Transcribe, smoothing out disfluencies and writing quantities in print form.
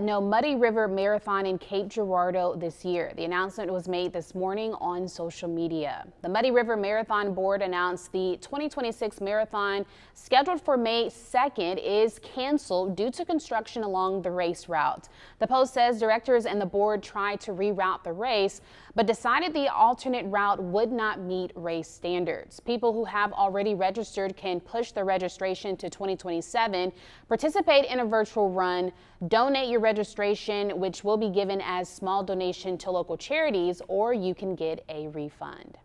no Muddy River Marathon in Cape Girardeau this year. The announcement was made this morning on social media. The Muddy River Marathon Board announced the 2026 marathon, scheduled for May 2nd, is canceled due to construction along the race route. The Post says directors and the board tried to reroute the race, but decided the alternate route would not meet race standards. People who have already registered can push their registration to 2027, participate in a virtual run, donate your registration, which will be given as small donation to local charities, or you can get a refund.